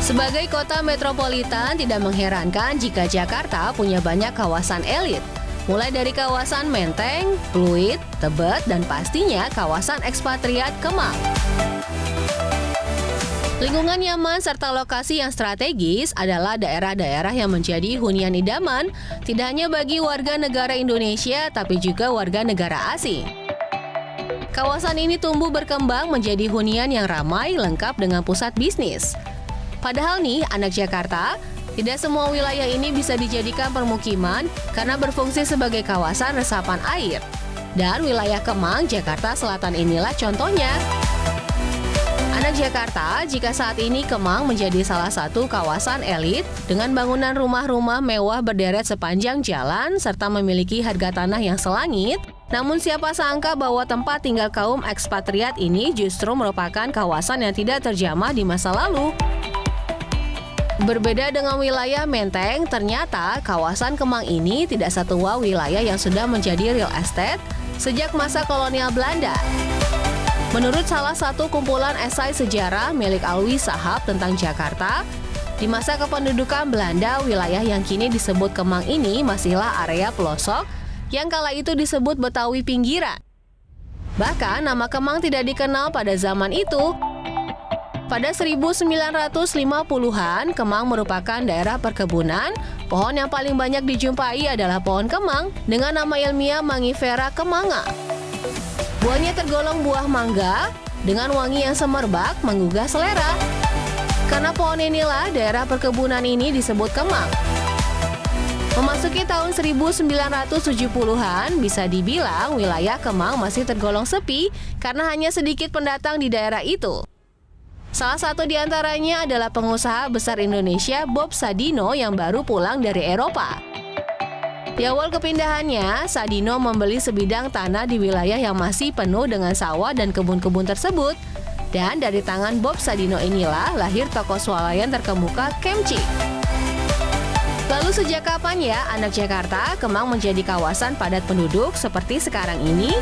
Sebagai kota metropolitan, tidak mengherankan jika Jakarta punya banyak kawasan elit. Mulai dari kawasan Menteng, Pluit, Tebet, dan pastinya kawasan ekspatriat Kemang. Lingkungan nyaman serta lokasi yang strategis adalah daerah-daerah yang menjadi hunian idaman tidak hanya bagi warga negara Indonesia tapi juga warga negara asing. Kawasan ini tumbuh berkembang menjadi hunian yang ramai lengkap dengan pusat bisnis. Padahal nih, anak Jakarta, tidak semua wilayah ini bisa dijadikan permukiman karena berfungsi sebagai kawasan resapan air. Dan wilayah Kemang, Jakarta Selatan inilah contohnya. Anak Jakarta, jika saat ini Kemang menjadi salah satu kawasan elit dengan bangunan rumah-rumah mewah berderet sepanjang jalan serta memiliki harga tanah yang selangit, namun siapa sangka bahwa tempat tinggal kaum ekspatriat ini justru merupakan kawasan yang tidak terjamah di masa lalu. Berbeda dengan wilayah Menteng, ternyata kawasan Kemang ini tidak setua wilayah yang sudah menjadi real estate sejak masa kolonial Belanda. Menurut salah satu kumpulan esai sejarah milik Alwi Sahab tentang Jakarta, di masa kependudukan Belanda, wilayah yang kini disebut Kemang ini masihlah area pelosok yang kala itu disebut Betawi Pinggiran. Bahkan nama Kemang tidak dikenal pada zaman itu. Pada 1950-an, Kemang merupakan daerah perkebunan. Pohon yang paling banyak dijumpai adalah pohon kemang dengan nama ilmiah Mangifera kemanga. Buahnya tergolong buah mangga dengan wangi yang semerbak menggugah selera. Karena pohon inilah daerah perkebunan ini disebut Kemang. Memasuki tahun 1970-an, bisa dibilang wilayah Kemang masih tergolong sepi karena hanya sedikit pendatang di daerah itu. Salah satu di antaranya adalah pengusaha besar Indonesia Bob Sadino yang baru pulang dari Eropa. Di awal kepindahannya, Sadino membeli sebidang tanah di wilayah yang masih penuh dengan sawah dan kebun-kebun tersebut. Dan dari tangan Bob Sadino inilah lahir toko swalayan terkemuka Kemci. Lalu sejak kapan ya anak Jakarta Kemang menjadi kawasan padat penduduk seperti sekarang ini?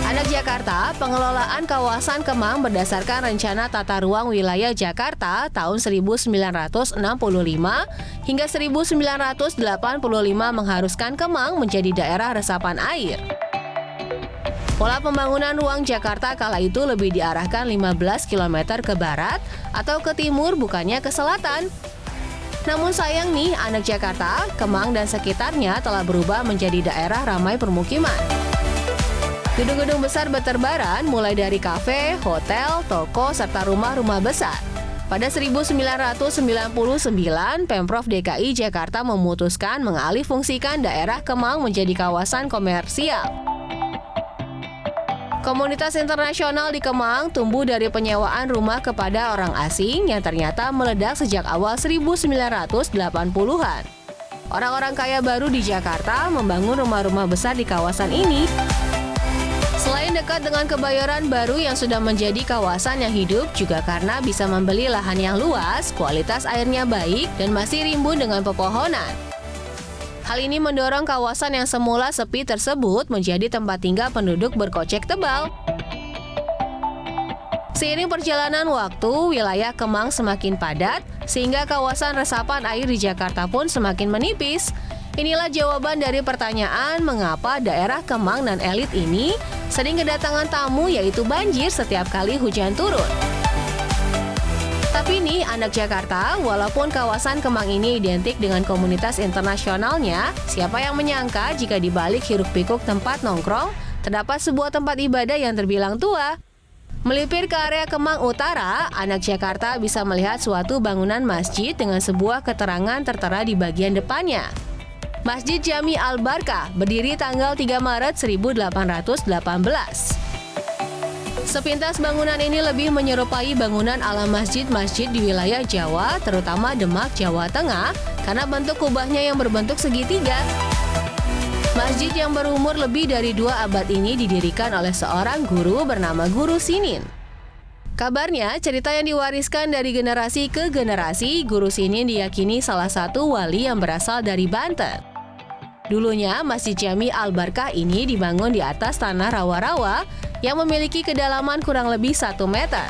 Anak Jakarta, pengelolaan kawasan Kemang berdasarkan Rencana Tata Ruang Wilayah Jakarta tahun 1965 hingga 1985 mengharuskan Kemang menjadi daerah resapan air. Pola pembangunan ruang Jakarta kala itu lebih diarahkan 15 km ke barat atau ke timur bukannya ke selatan. Namun sayang nih, anak Jakarta, Kemang dan sekitarnya telah berubah menjadi daerah ramai permukiman. Gedung-gedung besar berterbaran mulai dari kafe, hotel, toko, serta rumah-rumah besar. Pada 1999, Pemprov DKI Jakarta memutuskan mengalihfungsikan daerah Kemang menjadi kawasan komersial. Komunitas internasional di Kemang tumbuh dari penyewaan rumah kepada orang asing yang ternyata meledak sejak awal 1980-an. Orang-orang kaya baru di Jakarta membangun rumah-rumah besar di kawasan ini. Selain dekat dengan Kebayoran Baru yang sudah menjadi kawasan yang hidup, juga karena bisa membeli lahan yang luas, kualitas airnya baik, dan masih rimbun dengan pepohonan. Hal ini mendorong kawasan yang semula sepi tersebut menjadi tempat tinggal penduduk berkocek tebal. Seiring perjalanan waktu, wilayah Kemang semakin padat, sehingga kawasan resapan air di Jakarta pun semakin menipis. Inilah jawaban dari pertanyaan mengapa daerah Kemang dan elit ini sering kedatangan tamu yaitu banjir setiap kali hujan turun. Tapi nih anak Jakarta, walaupun kawasan Kemang ini identik dengan komunitas internasionalnya, siapa yang menyangka jika di balik hiruk-pikuk tempat nongkrong, terdapat sebuah tempat ibadah yang terbilang tua. Melipir ke area Kemang Utara, anak Jakarta bisa melihat suatu bangunan masjid dengan sebuah keterangan tertera di bagian depannya. Masjid Jami Al-Barkah berdiri tanggal 3 Maret 1818. Sepintas bangunan ini lebih menyerupai bangunan ala masjid-masjid di wilayah Jawa, terutama Demak, Jawa Tengah, karena bentuk kubahnya yang berbentuk segitiga. Masjid yang berumur lebih dari 2 abad ini didirikan oleh seorang guru bernama Guru Sinin. Kabarnya, cerita yang diwariskan dari generasi ke generasi, Guru Sinin diyakini salah satu wali yang berasal dari Banten. Dulunya, Masjid Jami Al-Barkah ini dibangun di atas tanah rawa-rawa yang memiliki kedalaman kurang lebih 1 meter.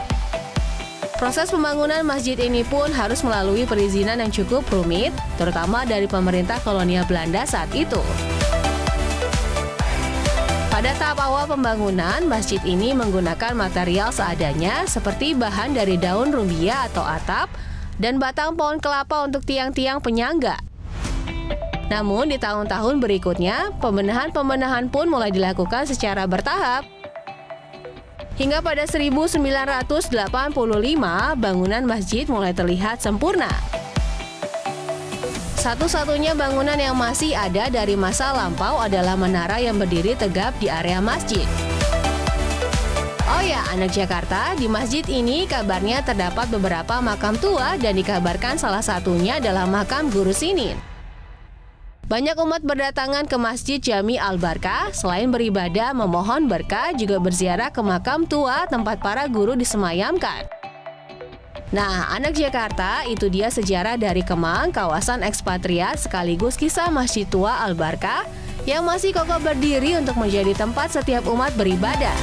Proses pembangunan masjid ini pun harus melalui perizinan yang cukup rumit, terutama dari pemerintah kolonial Belanda saat itu. Pada tahap awal pembangunan, masjid ini menggunakan material seadanya seperti bahan dari daun rumbia atau atap dan batang pohon kelapa untuk tiang-tiang penyangga. Namun di tahun-tahun berikutnya, pembenahan pun mulai dilakukan secara bertahap. Hingga pada 1985, bangunan masjid mulai terlihat sempurna. Satu-satunya bangunan yang masih ada dari masa lampau adalah menara yang berdiri tegap di area masjid. Oh ya, anak Jakarta, di masjid ini kabarnya terdapat beberapa makam tua dan dikabarkan salah satunya adalah makam Guru Sinin. Banyak umat berdatangan ke Masjid Jami Al-Barkah, selain beribadah memohon berkah, juga berziarah ke makam tua tempat para guru disemayamkan. Nah, anak Jakarta, itu dia sejarah dari Kemang, kawasan ekspatriat sekaligus kisah Masjid Tua Al-Barkah yang masih kokoh berdiri untuk menjadi tempat setiap umat beribadah.